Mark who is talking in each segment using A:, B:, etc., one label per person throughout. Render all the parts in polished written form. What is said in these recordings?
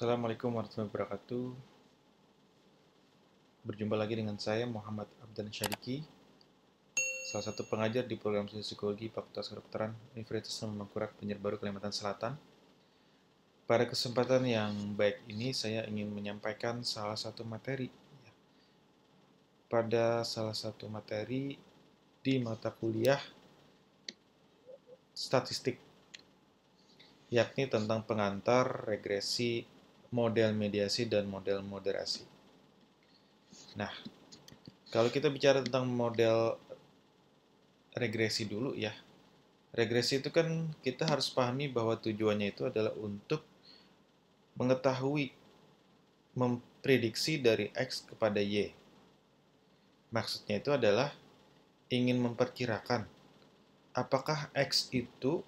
A: Assalamualaikum warahmatullahi wabarakatuh. Berjumpa lagi dengan saya Muhammad Abdan Syadiki, salah satu pengajar di program studi psikologi Fakultas Kedokteran Universitas Mangkurat Banjarbaru Kalimantan Selatan. Pada kesempatan yang baik ini saya ingin menyampaikan salah satu materi. Pada salah satu materi di mata kuliah statistik, yakni tentang pengantar, regresi, model mediasi, dan model moderasi. Nah, kalau kita bicara tentang model regresi dulu ya. Regresi itu kan kita harus pahami bahwa tujuannya itu adalah untuk mengetahui, memprediksi dari X kepada Y. Maksudnya itu adalah ingin memperkirakan apakah X itu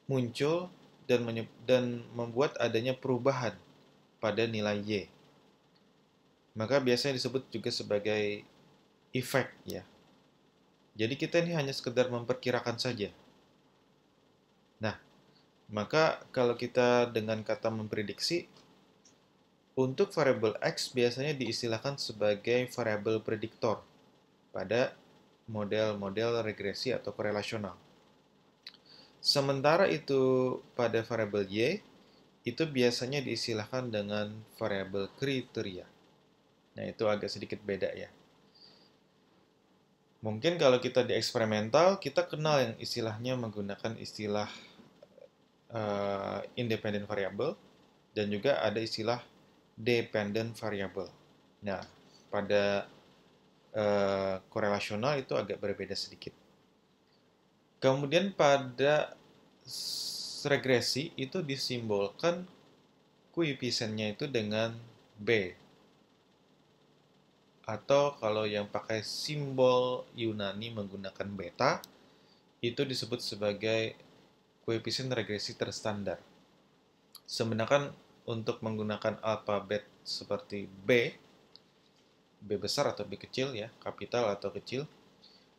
A: muncul dan membuat adanya perubahan pada nilai Y. Maka biasanya disebut juga sebagai efek ya. Jadi kita ini hanya sekedar memperkirakan saja. Nah, maka kalau kita dengan kata memprediksi, untuk variabel X biasanya diistilahkan sebagai variabel prediktor pada model-model regresi atau korelasional. Sementara itu pada variabel Y, itu biasanya diistilahkan dengan variabel kriteria. Nah, itu agak sedikit beda ya. Mungkin kalau kita di eksperimental, kita kenal yang istilahnya menggunakan istilah independent variable, dan juga ada istilah dependent variable. Nah, pada korelasional itu agak berbeda sedikit. Kemudian pada regresi itu disimbolkan koefisiennya itu dengan B. Atau kalau yang pakai simbol Yunani menggunakan beta, itu disebut sebagai koefisien regresi terstandar. Sebenarnya untuk menggunakan alfabet seperti B besar atau B kecil ya, kapital atau kecil,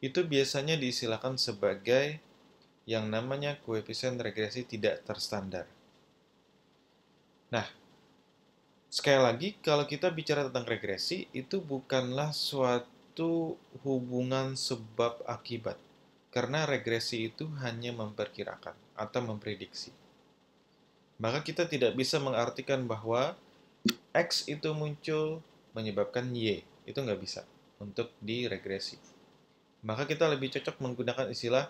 A: itu biasanya diistilahkan sebagai yang namanya koefisien regresi tidak terstandar. Nah, sekali lagi, kalau kita bicara tentang regresi, itu bukanlah suatu hubungan sebab akibat. Karena regresi itu hanya memperkirakan atau memprediksi. Maka kita tidak bisa mengartikan bahwa X itu muncul menyebabkan Y. Itu nggak bisa untuk di regresi. Maka kita lebih cocok menggunakan istilah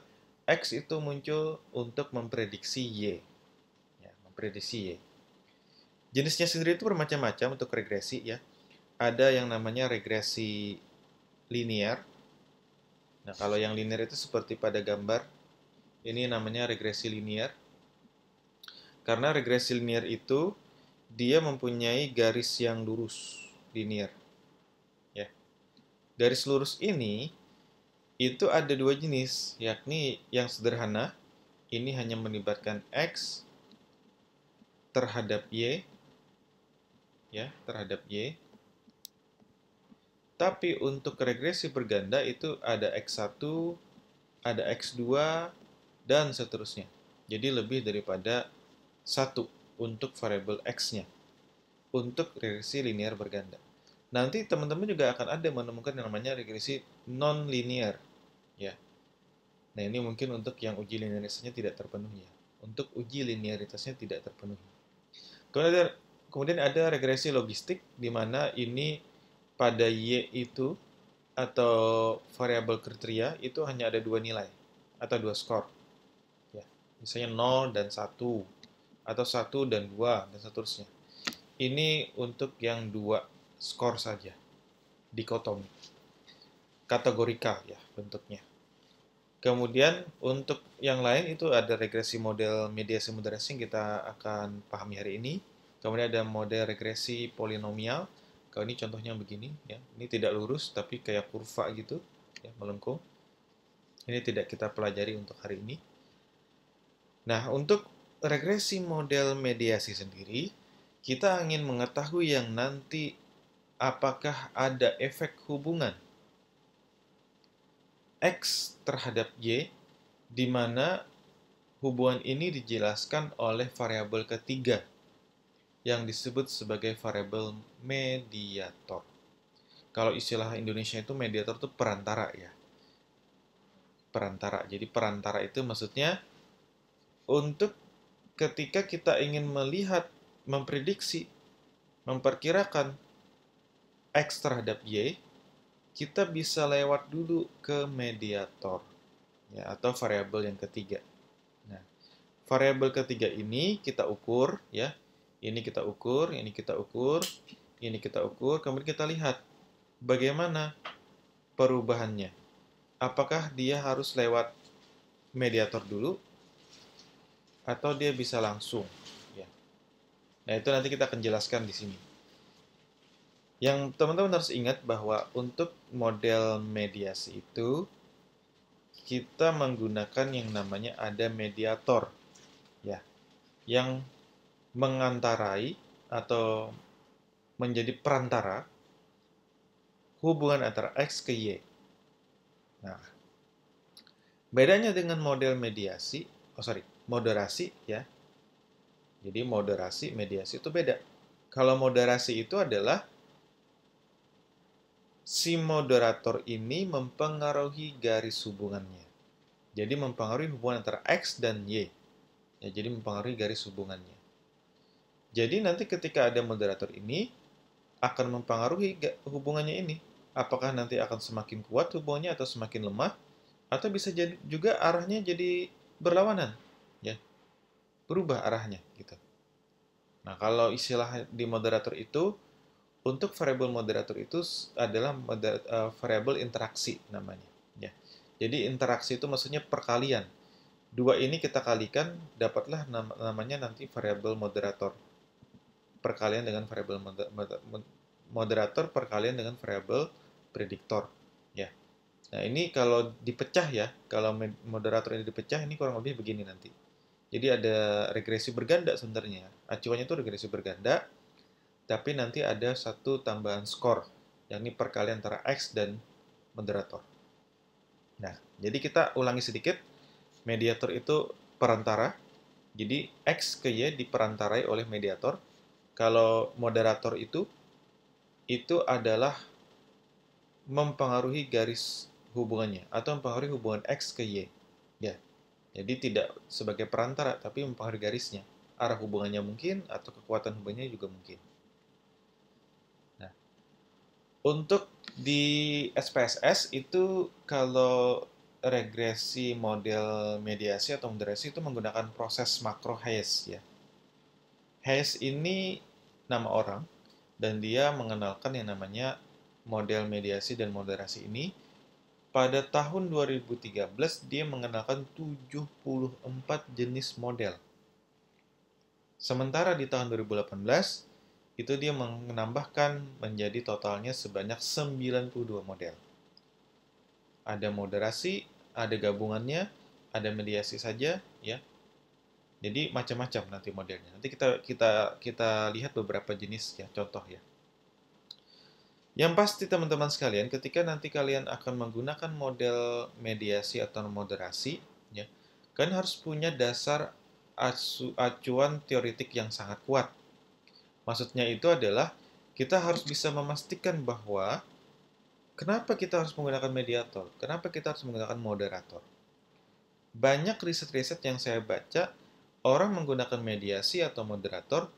A: X itu muncul untuk memprediksi Y. Ya, memprediksi Y. Jenisnya sendiri itu bermacam-macam untuk regresi ya. Ada yang namanya regresi linear. Nah, kalau yang linear itu seperti pada gambar, ini namanya regresi linear. Karena regresi linear itu dia mempunyai garis yang lurus, linear. Ya. Garis lurus ini itu ada dua jenis, yakni yang sederhana, ini hanya melibatkan X terhadap Y, ya, terhadap Y. Tapi untuk regresi berganda itu ada X1, ada X2, dan seterusnya. Jadi lebih daripada satu untuk variabel X-nya. Untuk regresi linear berganda. Nanti teman-teman juga akan ada menemukan yang namanya regresi non-linear. Ya. Nah, ini mungkin untuk yang uji linearitasnya tidak terpenuhi ya. Untuk uji linearitasnya tidak terpenuhi. Kemudian ada regresi logistik, di mana ini pada Y itu atau variabel kriteria itu hanya ada dua nilai atau dua skor. Ya, misalnya 0 dan 1 atau 1 dan 2 dan seterusnya. Ini untuk yang dua skor saja. Dikotomi. Kategorikal ya bentuknya. Kemudian untuk yang lain itu ada regresi model mediasi moderasi yang kita akan pahami hari ini. Kemudian ada model regresi polinomial. Kalau ini contohnya begini ya. Ini tidak lurus tapi kayak kurva gitu ya, melengkung. Ini tidak kita pelajari untuk hari ini. Nah, untuk regresi model mediasi sendiri, kita ingin mengetahui yang nanti apakah ada efek hubungan X terhadap Y, di mana hubungan ini dijelaskan oleh variabel ketiga, yang disebut sebagai variabel mediator. Kalau istilah Indonesia itu mediator itu perantara ya. Perantara. Jadi perantara itu maksudnya untuk ketika kita ingin melihat, memprediksi, memperkirakan X terhadap Y, kita bisa lewat dulu ke mediator ya, atau variabel yang ketiga. Nah, variabel ketiga ini kita ukur ya. Ini kita ukur, ini kita ukur, ini kita ukur, kemudian kita lihat bagaimana perubahannya. Apakah dia harus lewat mediator dulu atau dia bisa langsung ya. Nah, itu nanti kita akan jelaskan di sini. Yang teman-teman harus ingat bahwa untuk model mediasi itu kita menggunakan yang namanya ada mediator ya, yang mengantarai atau menjadi perantara hubungan antara X ke Y. Nah, bedanya dengan model moderasi ya. Jadi moderasi, mediasi itu beda. Kalau moderasi itu adalah si moderator ini mempengaruhi garis hubungannya. Jadi mempengaruhi hubungan antara X dan Y. Ya, jadi mempengaruhi garis hubungannya. Jadi nanti ketika ada moderator ini akan mempengaruhi hubungannya ini. Apakah nanti akan semakin kuat hubungannya atau semakin lemah, atau bisa jadi juga arahnya jadi berlawanan, ya, berubah arahnya gitu. Nah, kalau istilah di moderator itu, untuk variabel moderator itu adalah variabel interaksi namanya, ya. Jadi interaksi itu maksudnya perkalian. Dua ini kita kalikan, dapatlah namanya nanti variabel moderator. Perkalian dengan variabel moderator perkalian dengan variabel prediktor, ya. Nah, ini kalau dipecah ya, kalau moderator ini dipecah, ini kurang lebih begini nanti. Jadi ada regresi berganda sebenarnya. Acuannya itu regresi berganda, tapi nanti ada satu tambahan skor, yakni perkalian antara X dan moderator. Nah, jadi kita ulangi sedikit. Mediator itu perantara, jadi X ke Y diperantarai oleh mediator. Kalau moderator itu adalah mempengaruhi garis hubungannya atau mempengaruhi hubungan X ke Y. Ya. Jadi tidak sebagai perantara tapi mempengaruhi garisnya. Arah hubungannya mungkin atau kekuatan hubungannya juga mungkin. Nah, untuk di SPSS itu kalau regresi model mediasi atau moderasi itu menggunakan proses makro Hayes ya. Hayes ini nama orang dan dia mengenalkan yang namanya model mediasi dan moderasi ini. Pada tahun 2013 dia mengenalkan 74 jenis model. Sementara di tahun 2018 itu dia menambahkan menjadi totalnya sebanyak 92 model. Ada moderasi, ada gabungannya, ada mediasi saja ya. Jadi macam-macam nanti modelnya. Nanti kita lihat beberapa jenis ya, contoh ya. Yang pasti teman-teman sekalian, ketika nanti kalian akan menggunakan model mediasi atau moderasi, ya, kalian harus punya dasar acuan teoritik yang sangat kuat. Maksudnya itu adalah kita harus bisa memastikan bahwa kenapa kita harus menggunakan mediator, kenapa kita harus menggunakan moderator. Banyak riset-riset yang saya baca, orang menggunakan mediasi atau moderator,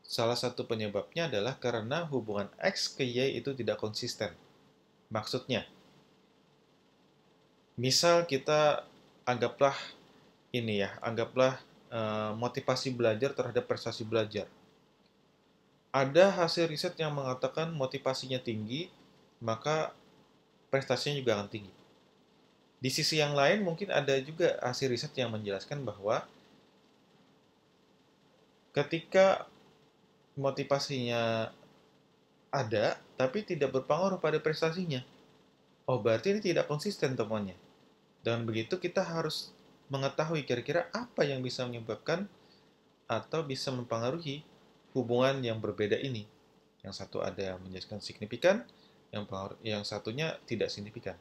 A: salah satu penyebabnya adalah karena hubungan X ke Y itu tidak konsisten. Maksudnya, misal kita anggaplah ini ya, anggaplah motivasi belajar terhadap prestasi belajar. Ada hasil riset yang mengatakan motivasinya tinggi, maka prestasinya juga akan tinggi. Di sisi yang lain mungkin ada juga hasil riset yang menjelaskan bahwa ketika motivasinya ada, tapi tidak berpengaruh pada prestasinya. Oh, berarti ini tidak konsisten temuannya. Dengan begitu kita harus mengetahui kira-kira apa yang bisa menyebabkan atau bisa mempengaruhi hubungan yang berbeda ini. Yang satu ada yang menjadikan signifikan, yang satunya tidak signifikan.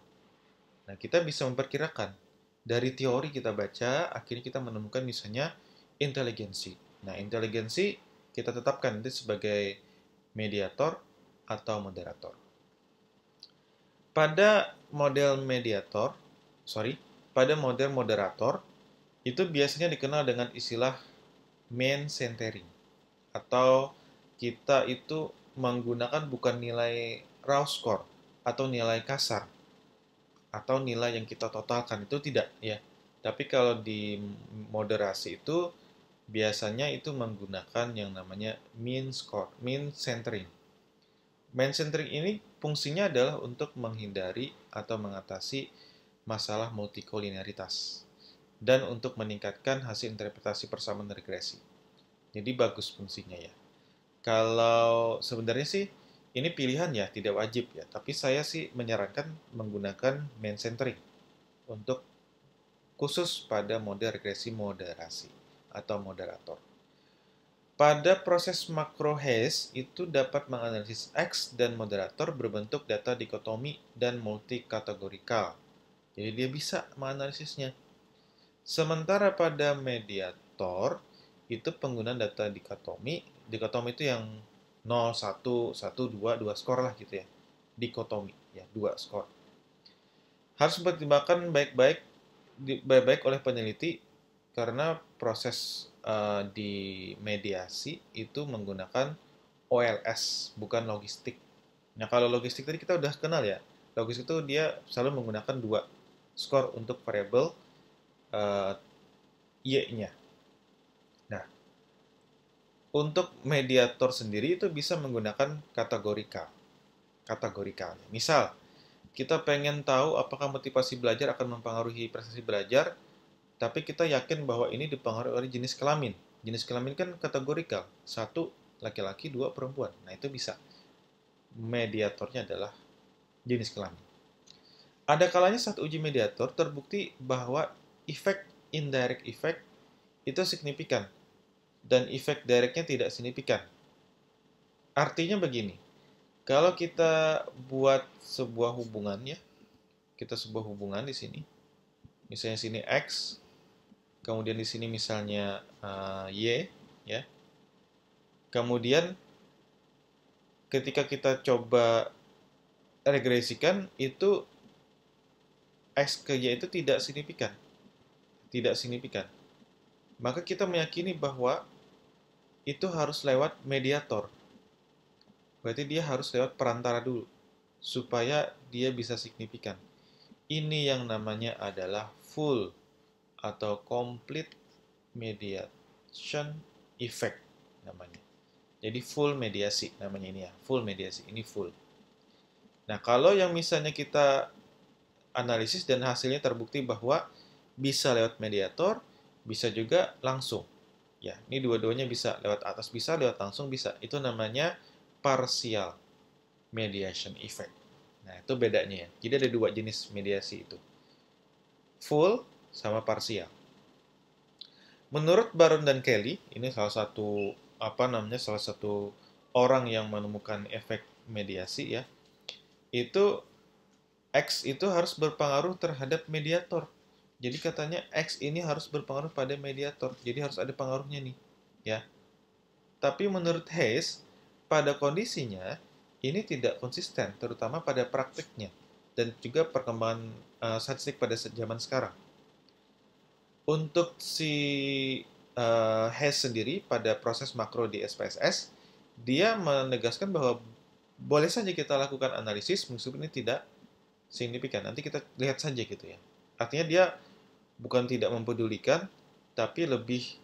A: Nah, kita bisa memperkirakan. Dari teori kita baca, akhirnya kita menemukan misalnya inteligensi. Nah, inteligensi kita tetapkan itu sebagai mediator atau moderator. Pada model mediator, pada model moderator, itu biasanya dikenal dengan istilah main centering, atau kita itu menggunakan bukan nilai raw score atau nilai kasar atau nilai yang kita totalkan, itu tidak ya. Tapi kalau di moderasi itu biasanya itu menggunakan yang namanya mean score, mean centering. Mean centering ini fungsinya adalah untuk menghindari atau mengatasi masalah multikolinearitas dan untuk meningkatkan hasil interpretasi persamaan regresi. Jadi bagus fungsinya ya. Kalau sebenarnya sih ini pilihan ya, tidak wajib ya. Tapi saya sih menyarankan menggunakan main centering untuk khusus pada model regresi moderasi atau moderator. Pada proses makro Hayes itu dapat menganalisis X dan moderator berbentuk data dikotomi dan multikategorikal. Jadi dia bisa menganalisisnya. Sementara pada mediator itu penggunaan data dikotomi itu yang 0, 1, 1, 2, 2 skor lah gitu ya. Dikotomi ya, 2 skor. Harus dipertimbangkan baik-baik oleh peneliti karena proses di mediasi itu menggunakan OLS, bukan logistik. Nah, kalau logistik tadi kita udah kenal ya. Logistik itu dia selalu menggunakan 2 skor untuk variabel Y-nya. Nah, untuk mediator sendiri itu bisa menggunakan kategorikal. Misal, kita pengen tahu apakah motivasi belajar akan mempengaruhi prestasi belajar, tapi kita yakin bahwa ini dipengaruhi oleh jenis kelamin. Jenis kelamin kan kategorikal. 1 laki-laki, 2 perempuan. Nah, itu bisa. Mediatornya adalah jenis kelamin. Ada kalanya saat uji mediator terbukti bahwa efek indirect effect itu signifikan dan efek directnya tidak signifikan. Artinya begini, kalau kita buat sebuah hubungan ya, kita sebuah hubungan di sini, misalnya sini X, kemudian di sini misalnya Y, ya. Kemudian ketika kita coba regresikan itu X ke Y itu tidak signifikan. Tidak signifikan. Maka kita meyakini bahwa itu harus lewat mediator. Berarti dia harus lewat perantara dulu supaya dia bisa signifikan. Ini yang namanya adalah full atau complete mediation effect namanya. Jadi full mediasi namanya ini ya, full mediasi, ini full. Nah, kalau yang misalnya kita analisis dan hasilnya terbukti bahwa bisa lewat mediator, bisa juga langsung. Ya, ini dua-duanya bisa, lewat atas bisa, lewat langsung bisa. Itu namanya partial mediation effect. Nah, itu bedanya ya. Jadi ada 2 jenis mediasi itu. Full sama partial. Menurut Baron dan Kelly, ini salah satu salah satu orang yang menemukan efek mediasi ya. Itu X itu harus berpengaruh terhadap mediator. Jadi katanya X ini harus berpengaruh pada mediator. Jadi harus ada pengaruhnya nih, ya. Tapi menurut Hayes, pada kondisinya ini tidak konsisten, terutama pada praktiknya dan juga perkembangan statistik pada zaman sekarang. Untuk si Hayes sendiri pada proses makro di SPSS, dia menegaskan bahwa boleh saja kita lakukan analisis meskipun ini tidak signifikan. Nanti kita lihat saja gitu ya. Artinya dia bukan tidak mempedulikan, tapi lebih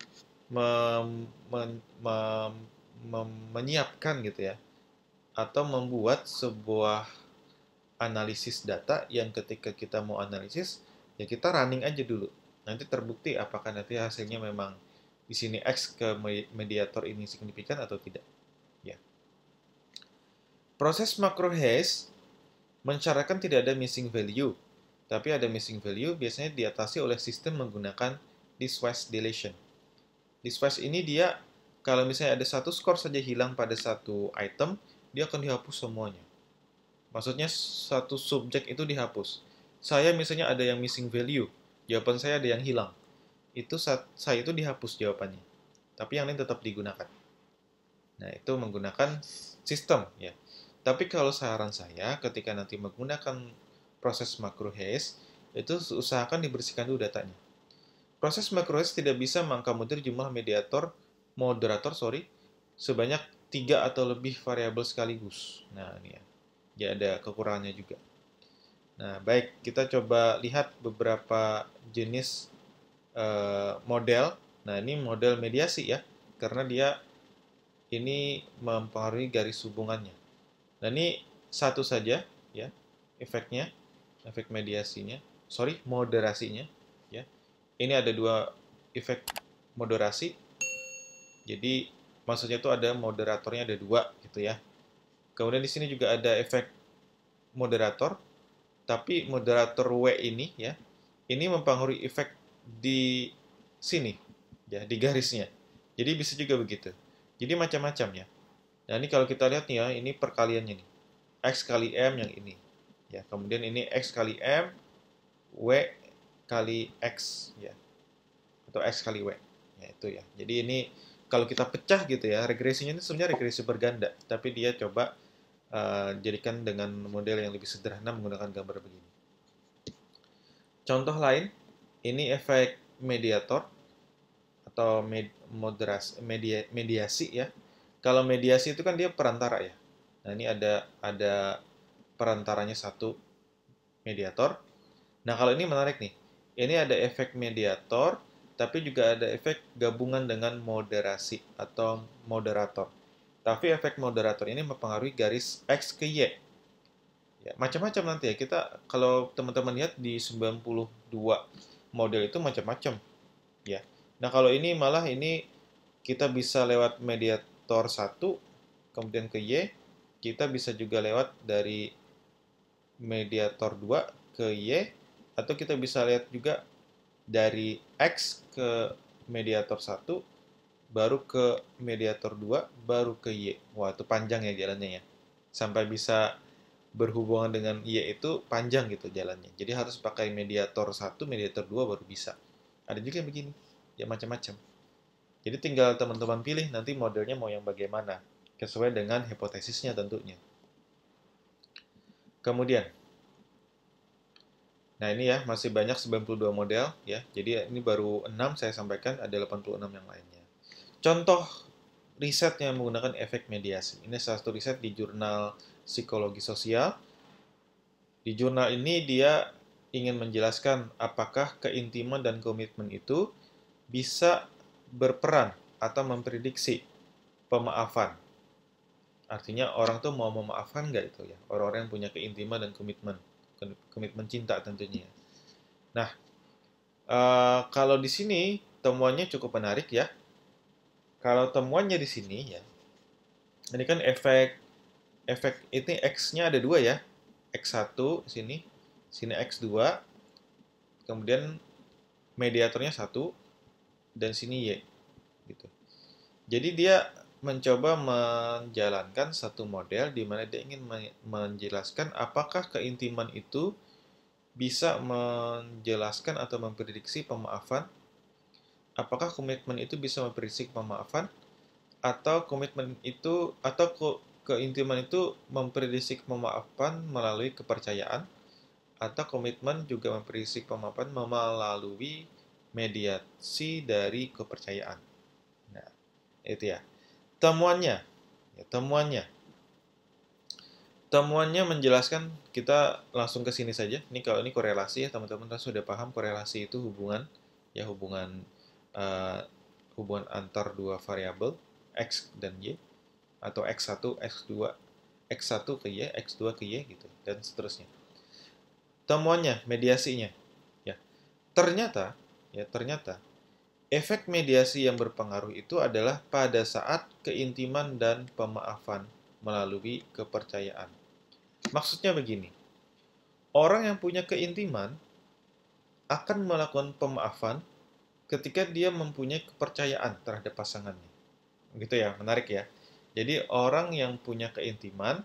A: menyiapkan gitu ya, atau membuat sebuah analisis data yang ketika kita mau analisis, ya kita running aja dulu. Nanti terbukti apakah nanti hasilnya memang di sini X ke mediator ini signifikan atau tidak. Ya. Proses makro Hayes mensyaratkan tidak ada missing value, tapi ada missing value biasanya diatasi oleh sistem menggunakan listwise deletion. Listwise ini dia, kalau misalnya ada satu skor saja hilang pada satu item, dia akan dihapus semuanya. Maksudnya satu subjek itu dihapus. Saya misalnya ada yang missing value, jawaban saya ada yang hilang. Itu saya itu dihapus jawabannya. Tapi yang lain tetap digunakan. Nah, itu menggunakan sistem ya. Tapi kalau saran saya ketika nanti menggunakan proses macro hash, itu usahakan dibersihkan dulu datanya. Proses macro hash tidak bisa mengakomodir jumlah moderator sebanyak 3 atau lebih variabel sekaligus. Nah, ini ya. Dia ada kekurangannya juga. Nah, baik, kita coba lihat beberapa jenis model. Nah, ini model mediasi ya, karena dia ini mempengaruhi garis hubungannya. Nah, ini satu saja ya efeknya, efek moderasinya ya. Ini ada dua efek moderasi. Jadi maksudnya itu ada moderatornya ada dua gitu ya. Kemudian di sini juga ada efek moderator, tapi moderator W ini ya, ini mempengaruhi efek di sini ya, di garisnya. Jadi bisa juga begitu. Jadi macam-macam ya. Nah, ini kalau kita lihat nih ya, ini perkaliannya nih. X kali M yang ini. Ya, kemudian ini X kali M, W kali X ya. Atau X kali W. Ya, itu ya. Jadi ini kalau kita pecah gitu ya, regresinya ini sebenarnya regresi berganda, tapi dia coba jadikan dengan model yang lebih sederhana menggunakan gambar begini. Contoh lain, ini efek mediator atau mediasi ya. Kalau mediasi itu kan dia perantara ya. Nah, ini ada perantaranya satu mediator. Nah, kalau ini menarik nih. Ini ada efek mediator, tapi juga ada efek gabungan dengan moderasi atau moderator. Tapi efek moderator ini mempengaruhi garis X ke Y. Ya, macam-macam nanti ya. Kita kalau teman-teman lihat di 92 model itu macam-macam ya. Nah, kalau ini malah ini kita bisa lewat mediator satu kemudian ke Y, kita bisa juga lewat dari mediator 2 ke Y, atau kita bisa lihat juga dari X ke mediator satu baru ke mediator 2 baru ke Y. Wah, itu panjang ya jalannya ya. Sampai bisa berhubungan dengan Y itu panjang gitu jalannya. Jadi harus pakai mediator satu mediator 2 baru bisa. Ada juga yang begini. Ya macam-macam. Jadi tinggal teman-teman pilih nanti modelnya mau yang bagaimana. Sesuai dengan hipotesisnya tentunya. Kemudian, nah ini ya masih banyak 92 model ya. Jadi ini baru 6 saya sampaikan, ada 86 yang lainnya. Contoh riset yang menggunakan efek mediasi. Ini salah satu riset di jurnal Psikologi Sosial. Di jurnal ini dia ingin menjelaskan apakah keintiman dan komitmen itu bisa berperan atau memprediksi pemaafan. Artinya orang tuh mau memaafkan nggak itu ya? Orang-orang yang punya keintiman dan komitmen cinta tentunya. Nah, kalau di sini temuannya cukup menarik ya. Kalau temuannya di sini ya, ini kan efek ini X-nya ada dua ya. X1 sini, sini X2, kemudian mediatornya satu, dan sini Y. Gitu. Jadi dia mencoba menjalankan satu model di mana dia ingin menjelaskan apakah keintiman itu bisa menjelaskan atau memprediksi pemaafan, apakah komitmen itu bisa memprediksi pemaafan, atau keintiman itu memprediksi pemaafan melalui kepercayaan, atau komitmen juga memprediksi pemaafan melalui mediasi dari kepercayaan. Nah, itu ya. Temuannya, ya, temuannya menjelaskan, kita langsung ke sini saja. Ini kalau ini korelasi ya, teman-teman sudah paham korelasi itu hubungan ya, uh, hubungan antar dua variabel X dan Y, atau X1, X2, X1 ke Y, X2 ke Y gitu dan seterusnya. Temuannya, mediasinya. Ya. Ternyata efek mediasi yang berpengaruh itu adalah pada saat keintiman dan pemaafan melalui kepercayaan. Maksudnya begini, orang yang punya keintiman akan melakukan pemaafan ketika dia mempunyai kepercayaan terhadap pasangannya. Gitu ya, menarik ya. Jadi orang yang punya keintiman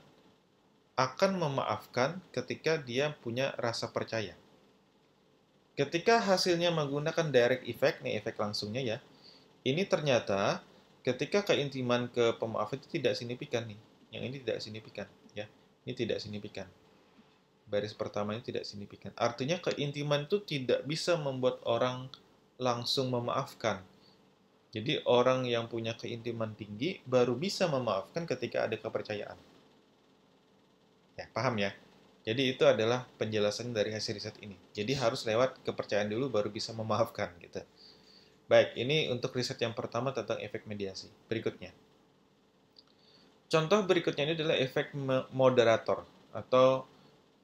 A: akan memaafkan ketika dia punya rasa percaya. Ketika hasilnya menggunakan direct effect, nih efek langsungnya ya, ini ternyata ketika keintiman ke pemaaf itu tidak signifikan nih. Yang ini tidak signifikan, ya. Ini tidak signifikan. Baris pertama ini tidak signifikan. Artinya keintiman itu tidak bisa membuat orang langsung memaafkan. Jadi orang yang punya keintiman tinggi baru bisa memaafkan ketika ada kepercayaan. Ya, paham ya? Jadi itu adalah penjelasan dari hasil riset ini. Jadi harus lewat kepercayaan dulu baru bisa memaafkan gitu. Baik, ini untuk riset yang pertama tentang efek mediasi. Berikutnya. Contoh berikutnya ini adalah efek moderator atau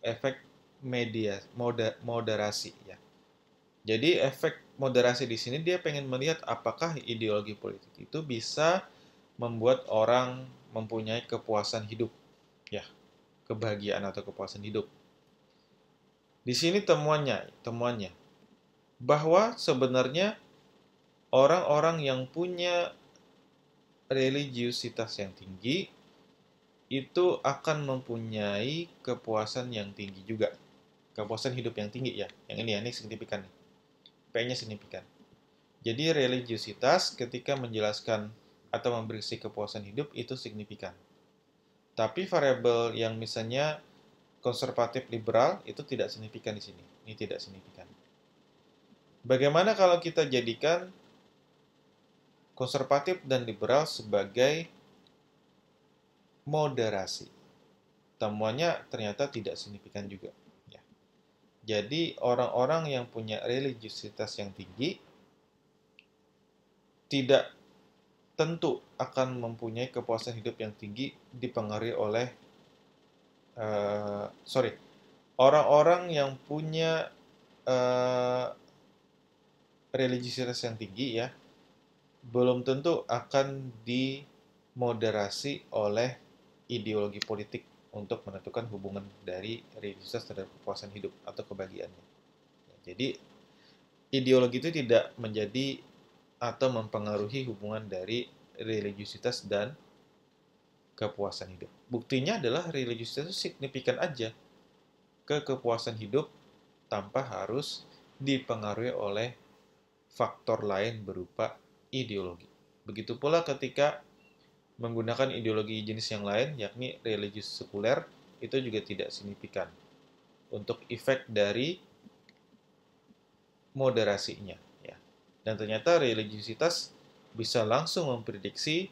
A: efek moderasi ya. Jadi efek moderasi di sini dia pengen melihat apakah ideologi politik itu bisa membuat orang mempunyai kepuasan hidup ya, kebahagiaan atau kepuasan hidup. Di sini temuannya bahwa sebenarnya orang-orang yang punya religiusitas yang tinggi itu akan mempunyai kepuasan yang tinggi juga. Kepuasan hidup yang tinggi ya. Yang ini ya, ini signifikan nih. P-nya signifikan. Jadi religiusitas ketika menjelaskan atau memberisi kepuasan hidup itu signifikan. Tapi variabel yang misalnya konservatif liberal itu tidak signifikan di sini. Ini tidak signifikan. Bagaimana kalau kita jadikan konservatif dan liberal sebagai moderasi? Temuannya ternyata tidak signifikan juga. Ya. Jadi orang-orang yang punya religiusitas yang tinggi tidak tentu akan mempunyai kepuasan hidup yang tinggi dipengaruhi oleh orang-orang yang punya religiusitas yang tinggi ya belum tentu akan dimoderasi oleh ideologi politik untuk menentukan hubungan dari religiusitas terhadap kepuasan hidup atau kebahagiaannya. Jadi ideologi itu tidak menjadi atau mempengaruhi hubungan dari religiusitas dan kepuasan hidup. Buktinya adalah religiusitas itu signifikan aja ke kepuasan hidup tanpa harus dipengaruhi oleh faktor lain berupa ideologi. Begitu pula ketika menggunakan ideologi jenis yang lain, yakni religius sekuler, itu juga tidak signifikan untuk efek dari moderasinya. Ya. Dan ternyata religiusitas bisa langsung memprediksi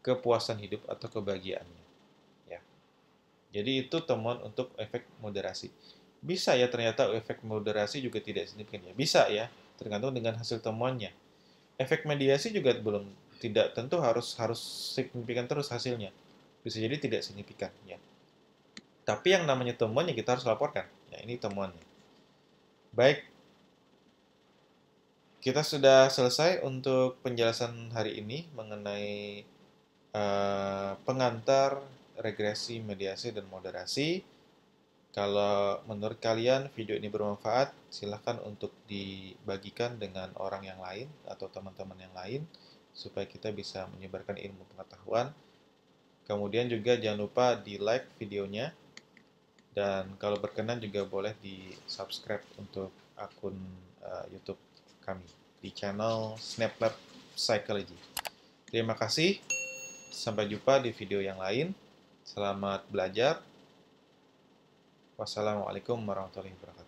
A: kepuasan hidup atau kebahagiaannya. Ya. Jadi itu temuan untuk efek moderasi. Bisa ya ternyata efek moderasi juga tidak signifikan ya. Bisa ya, tergantung dengan hasil temuannya. Efek mediasi juga belum tidak tentu harus signifikan terus hasilnya. Bisa jadi tidak signifikan ya. Tapi yang namanya temuannya kita harus laporkan. Ya, ini temuannya. Baik, kita sudah selesai untuk penjelasan hari ini mengenai pengantar, regresi, mediasi, dan moderasi. Kalau menurut kalian video ini bermanfaat, silahkan untuk dibagikan dengan orang yang lain atau teman-teman yang lain, supaya kita bisa menyebarkan ilmu pengetahuan. Kemudian juga jangan lupa di like videonya, dan kalau berkenan juga boleh di subscribe untuk akun YouTube kami di channel SnapLab Psychology. Terima kasih, sampai jumpa di video yang lain. Selamat belajar. Wassalamualaikum warahmatullahi wabarakatuh.